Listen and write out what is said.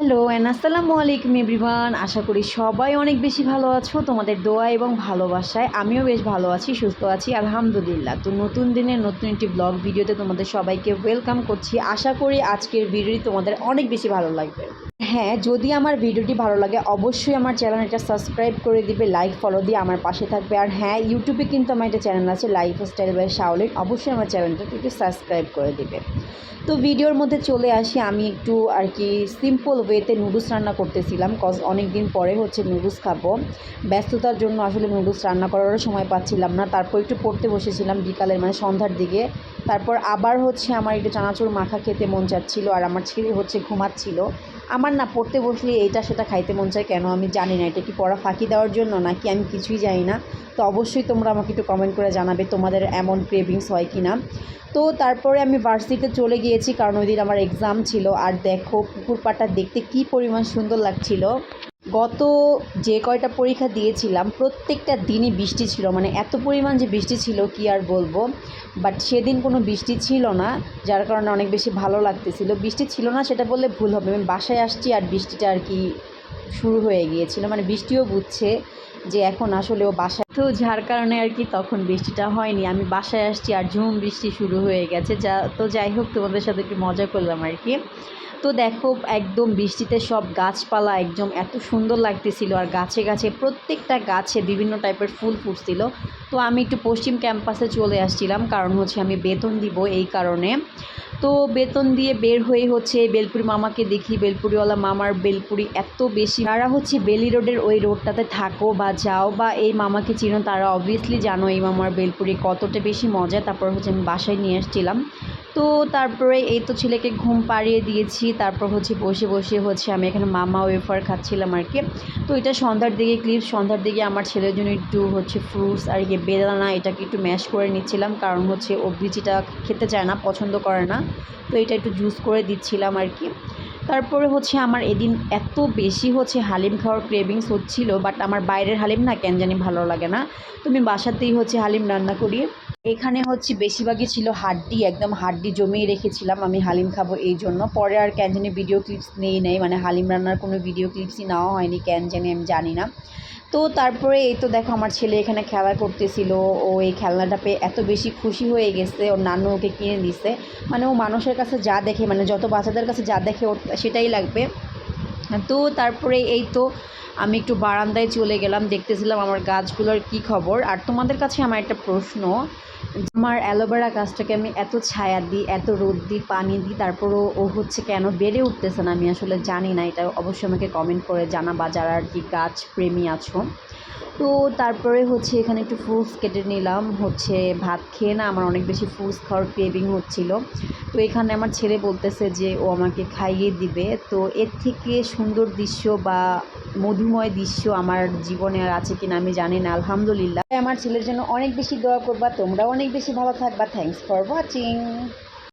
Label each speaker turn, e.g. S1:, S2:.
S1: Hello and আসসালামু আলাইকুম everyone. আশা করি সবাই অনেক বেশি ভালো আছো, তোমাদের দোয়া এবং ভালোবাসায় আমিও বেশ ভালো আছি, সুস্থ আছি আলহামদুলিল্লাহ। তো নতুন দিনের নতুন একটি ব্লগ ভিডিওতে তোমাদের সবাইকে ওয়েলকাম করছি। আশা করি আজকের ভিডিওটি তোমাদের অনেক বেশি ভালো লাগবে। হ্যাঁ, যদি আমার ভিডিওটি ভালো লাগে অবশ্যই আমার চ্যানেলটা সাবস্ক্রাইব করে দিবে, লাইক ফলো দিয়ে আমার পাশে থাকবে। আর হ্যাঁ, ইউটিউবে কিন্তু আমার একটা চ্যানেল আছে লাইফস্টাইল বাই শাওলিন, অবশ্যই আমার চ্যানেলটা একটু সাবস্ক্রাইব করে দিবে। তো ভিডিওর মধ্যে চলে আসি, আমি একটু আর কি সিম্পল ওয়েতে নুডলস রান্না করতেছিলাম, কজ অনেক দিন পরে নুডলস খাবো। ব্যস্ততার জন্য আসলে নুডলস রান্না করারও সময় পাচ্ছিলাম না। তারপর একটু পড়তে বসেছিলাম বিকালের সন্ধ্যার দিকে। তারপর আবার আমার একটু চানাচুর মাখা খেতে মন চাচ্ছিল, আর আমার ছেলে ঘুমাচ্ছিল। আমার না পড়তে বসলে এইটা সেটা খাইতে মন চায়, কেন আমি জানি না, এটা কি পড়া ফাঁকি দেওয়ার জন্য নাকি আমি কিছুই জানি না। তো অবশ্যই তোমরা আমাকে একটু কমেন্ট করে জানাবে তোমাদের এমন ক্রেভিংস হয় কি না। তো তারপরে আমি ভার্সিটিতে চলে গিয়েছি, কারণ ওই দিন আমার এক্সাম ছিল। আর দেখো পুকুর পাড়টা দেখতে কী পরিমাণ সুন্দর লাগছিল। গত যে কয়টা পরীক্ষা দিয়েছিলাম প্রত্যেকটা দিনই বৃষ্টি ছিল, এত পরিমাণ যে বৃষ্টি ছিল কি আর বলবো। বাট সেদিন কোনো বৃষ্টি ছিল না, যার কারণে অনেক বেশি ভালো লাগতেছিল। বৃষ্টি ছিল না সেটা বললে ভুল হবে, আমি বাসায় আসছি আর বৃষ্টিটা আর কি শুরু হয়ে গিয়েছিল, বৃষ্টিও বুঝছে যে এখন আসলে ও বাসায়, তো যার কারণে আর কি তখন বৃষ্টিটা হয়নি। আমি বাসায় আসছি আর ঝুম বৃষ্টি শুরু হয়ে গেছে। যাই হোক, তোমাদের সাথে একটু মজা করলাম আর কি। তো দেখো একদম বৃষ্টিতে সব গাছপালা একদম এত সুন্দর লাগতেছিল, আর গাছে গাছে প্রত্যেকটা গাছে বিভিন্ন টাইপের ফুল ফুটছিল। তো আমি একটু পশ্চিম ক্যাম্পাসে চলে আসছিলাম, কারণ আমি বেতন দিব এই কারণে। তো বেতন দিয়ে বের হয়ে বেলপুরি মামাকে দেখি, বেলপুরিওয়ালা মামার বেলপুরি এত বেশি। তারা বেলি রোডের ওই রোডটাতে থাকো বা যাও বা এই মামাকে চিনো, তারা অবভিয়াসলি জানো এই মামার বেলপুরি কতটা বেশি মজা। তারপর আমি বাসায় নিয়ে আসছিলাম। তো তারপরে এই তো ছেলেকে ঘুম পাড়িয়ে দিয়েছি। তারপর বসে বসে আমি এখানে মামা ওয়েফার খাচ্ছিলাম আর কি। তো এটা সন্ধ্যার দিকে ক্লিপ, সন্ধ্যার দিকে আমার ছেলের জন্য একটু ফ্রুটস আর কি বেদানা এটাকে একটু ম্যাশ করে নিচ্ছিলাম, কারণ ও বিচিটা খেতে চায় না, পছন্দ করে না। তো এটা একটু জুস করে দিচ্ছিলাম আর কি। তারপরে আমার এদিন এত বেশি হালিম খাওয়ার ক্রেভিংস হচ্ছিল, বাট আমার বাইরের হালিম না কেন জানি ভালো লাগে না। তো আমি বাসাতেই হালিম রান্না করি। এখানে বেশিরভাগই ছিল হাড্ডি, একদম হাড্ডি জমিয়ে রেখেছিলাম আমি হালিম খাবো এই জন্য। পরে আর কেন জানি ভিডিও ক্লিপস নেই, হালিম রান্নার কোনো ভিডিও ক্লিপসই নেওয়া হয়নি, কেন জানি আমি জানি না। তো তারপরে এই তো দেখো আমার ছেলে এখানে খেলা করতেছিল। ও এই খেলনাটা পেয়ে এত বেশি খুশি হয়ে গেছে, ওর নানু ওকে কিনে দিছে। ও মানুষের কাছে যা দেখে, যত বাচ্চাদের কাছে যা দেখে ওর সেটাই লাগবে। তো তারপরে এই তো আমি একটু বারান্দায় চলে গেলাম, দেখতেছিলাম আমার গাছগুলোর কি খবর। আর তোমাদের কাছে আমার একটা প্রশ্ন, আমার অ্যালোভেরা গাছটাকে আমি এত ছায়া দিই, এত রোদ দিই, পানি দিই, তারপরও ও কেন বেড়ে উঠতেছে না, আমি আসলে জানি না। এটা অবশ্যই আমাকে কমেন্ট করে জানাবা যারা আর কি গাছ প্রেমী আছো। তো তারপরে এখানে একটু ফ্রুটস কেটে নিলাম, ভাত খেয়ে না আমার অনেক বেশি ফ্রুটস খাওয়ার ক্রেভিং হচ্ছিল। তো এখানে আমার ছেলে বলতেছে যে ও আমাকে খাইয়ে দিবে। তো এর থেকে সুন্দর দৃশ্য বা মধুময় দৃশ্য আমার জীবনে আর আছে কিনা আমি জানি না। আলহামদুলিল্লাহ, আমার ছেলের জন্য অনেক বেশি দোয়া করবা, তোমরাও অনেক বেশি ভালো থাকবা। Thanks for watching.